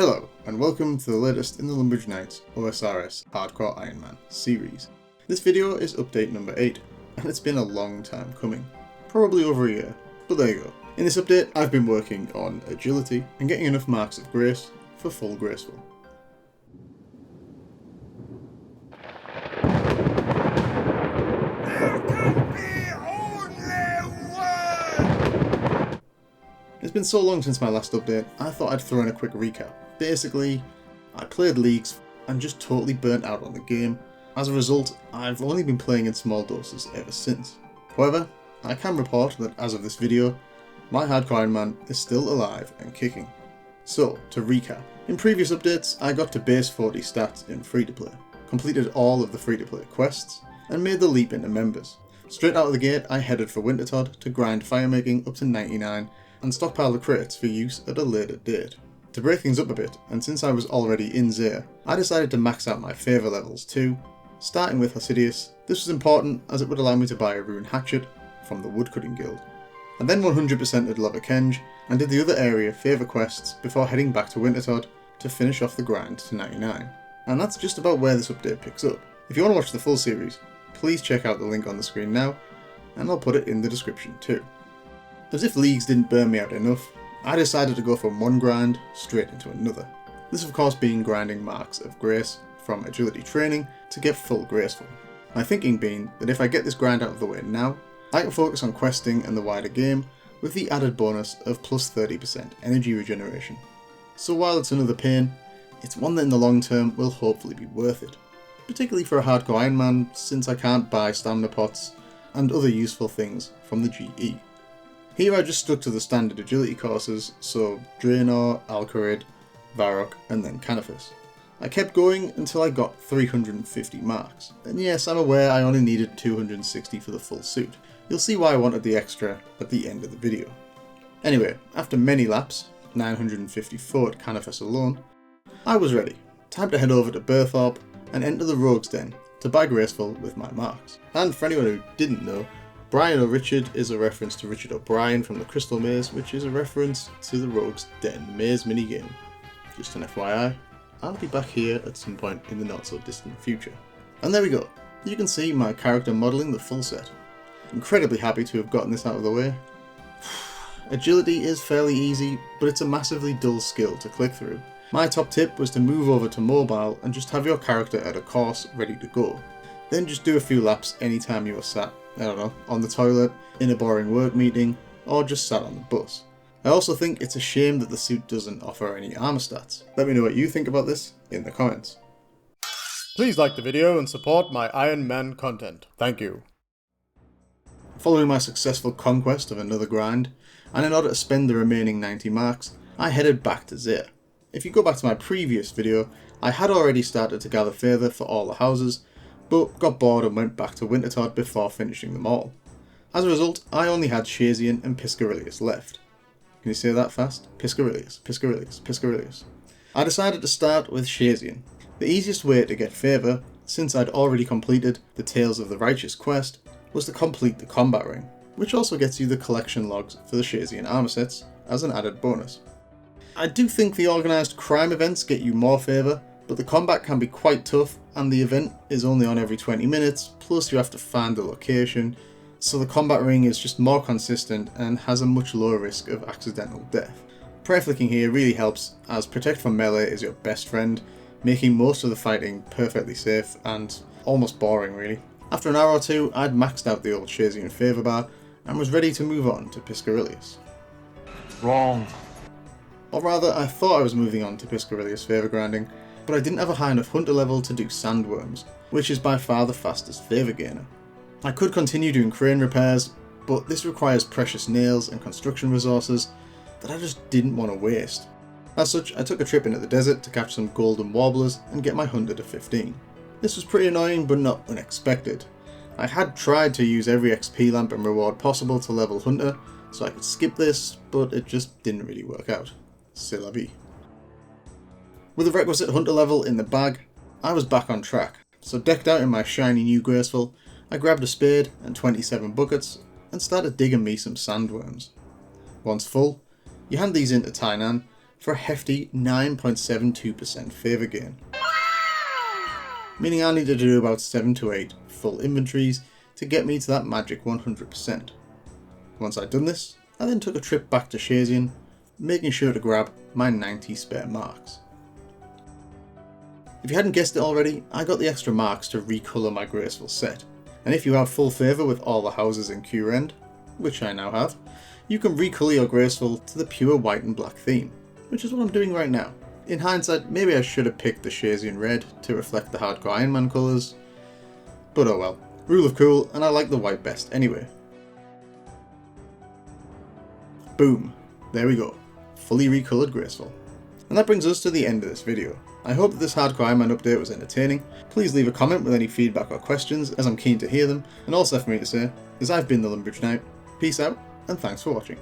Hello, and welcome to the latest in the TheLumbridgeKnight OSRS Hardcore Iron Man series. This video is update number 8, and it's been a long time coming. Probably over a year, but there you go. In this update, I've been working on agility and getting enough marks of grace for full Graceful. It's been so long since my last update, I thought I'd throw in a quick recap. Basically, I played leagues and just totally burnt out on the game. As a result, I've only been playing in small doses ever since. However, I can report that as of this video, my Hardcore Iron Man is still alive and kicking. So, to recap, in previous updates I got to base 40 stats in free-to-play, completed all of the free-to-play quests, and made the leap into members. Straight out of the gate I headed for Wintertodt to grind firemaking up to 99 and stockpile the crates for use at a later date. To break things up a bit, and since I was already in Zeah, I decided to max out my favour levels too, starting with Hosidius. This was important as it would allow me to buy a rune hatchet from the Woodcutting Guild. I then 100%ed Lovakenge and did the other area favour quests before heading back to Wintertodt to finish off the grind to 99. And that's just about where this update picks up. If you want to watch the full series, please check out the link on the screen now, and I'll put it in the description too. As if leagues didn't burn me out enough, I decided to go from one grind straight into another. This of course being grinding marks of grace from agility training to get full Graceful. My thinking being that if I get this grind out of the way now, I can focus on questing and the wider game with the added bonus of plus 30% energy regeneration. So while it's another pain, it's one that in the long term will hopefully be worth it. Particularly for a Hardcore Iron Man, since I can't buy stamina pots and other useful things from the GE. Here I just stuck to the standard agility courses, so Draenor, Alcarid, Varrock and then Canifis. I kept going until I got 350 marks, and yes, I'm aware I only needed 260 for the full suit. You'll see why I wanted the extra at the end of the video. Anyway, after many laps, 954 at Canifis alone, I was ready. Time to head over to Berthorpe and enter the Rogue's Den to buy Graceful with my marks. And for anyone who didn't know, Brian O'Richard is a reference to Richard O'Brien from the Crystal Maze, which is a reference to the Rogue's Den maze minigame. Just an FYI, I'll be back here at some point in the not so distant future. And there we go, you can see my character modelling the full set. Incredibly happy to have gotten this out of the way. Agility is fairly easy, but it's a massively dull skill to click through. My top tip was to move over to mobile and just have your character at a course ready to go. Then just do a few laps anytime you are sat, I don't know, on the toilet, in a boring work meeting, or just sat on the bus. I also think it's a shame that the suit doesn't offer any armor stats. Let me know what you think about this in the comments. Please like the video and support my Iron Man content. Thank you. Following my successful conquest of another grind, and in order to spend the remaining 90 marks, I headed back to Zeah. If you go back to my previous video, I had already started to gather favour for all the houses, but got bored and went back to Wintertodt before finishing them all. As a result, I only had Shayzien and Piscarilious left. Can you say that fast? Piscarilious, Piscarilious, Piscarilious. I decided to start with Shayzien. The easiest way to get favour, since I'd already completed the Tales of the Righteous quest, was to complete the combat ring, which also gets you the collection logs for the Shayzien armor sets as an added bonus. I do think the organised crime events get you more favour, but the combat can be quite tough and the event is only on every 20 minutes, plus you have to find the location, so the combat ring is just more consistent and has a much lower risk of accidental death. Prayer flicking here really helps, as Protect from Melee is your best friend, making most of the fighting perfectly safe and almost boring really. After an hour or two, I'd maxed out the old Shayzien Favour bar and was ready to move on to Piscarilious. Wrong. Or rather, I thought I was moving on to Piscarilious Favour grinding, but I didn't have a high enough hunter level to do sandworms, which is by far the fastest favour gainer. I could continue doing crane repairs, but this requires precious nails and construction resources that I just didn't want to waste. As such, I took a trip into the desert to catch some golden warblers and get my hunter to 15. This was pretty annoying but not unexpected. I had tried to use every XP lamp and reward possible to level hunter, so I could skip this, but it just didn't really work out. C'est la vie. With the requisite hunter level in the bag, I was back on track, so decked out in my shiny new Graceful, I grabbed a spade and 27 buckets and started digging me some sandworms. Once full, you hand these in to Tainan, for a hefty 9.72% favour gain. Meaning I needed to do about 7 to 8 full inventories to get me to that magic 100%. Once I'd done this, I then took a trip back to Shayzien, making sure to grab my 90 spare marks. If you hadn't guessed it already, I got the extra marks to recolour my Graceful set, and if you have full favour with all the houses in Q End, which I now have, you can recolour your Graceful to the pure white and black theme, which is what I'm doing right now. In hindsight, maybe I should have picked the Shayzien red to reflect the hardcore Iron Man colours, but oh well. Rule of cool, and I like the white best anyway. Boom, there we go, fully recoloured Graceful. And that brings us to the end of this video. I hope that this hardcore Iron Man update was entertaining. Please leave a comment with any feedback or questions, as I'm keen to hear them, and also for me to say is I've been the Lumbridge Knight. Peace out, and thanks for watching.